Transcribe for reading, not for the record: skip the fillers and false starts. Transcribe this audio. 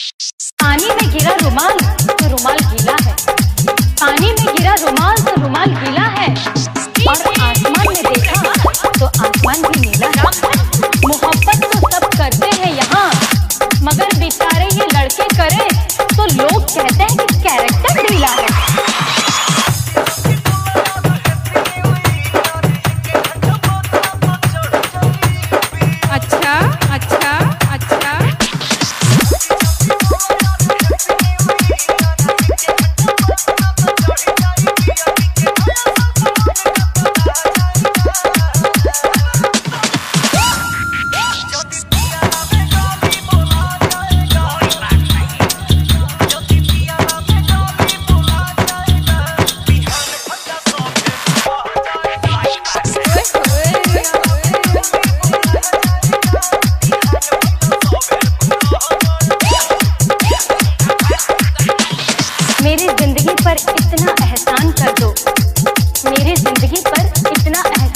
पानी में गिरा रुमाल तो रुमाल गीला है, पानी में गिरा रुमाल तो रुमाल गीला है, और आसमान में देखा तो आसमान भी नीला है। मोहब्बत तो सब करते हैं यहाँ, मगर बेचारे ये लड़के करें तो लोग कहते हैं कि कैरेक्टर ढीला है। अच्छा अच्छा अच्छा मेरी जिंदगी पर इतना एहसान कर दो, मेरी जिंदगी पर इतना एहसान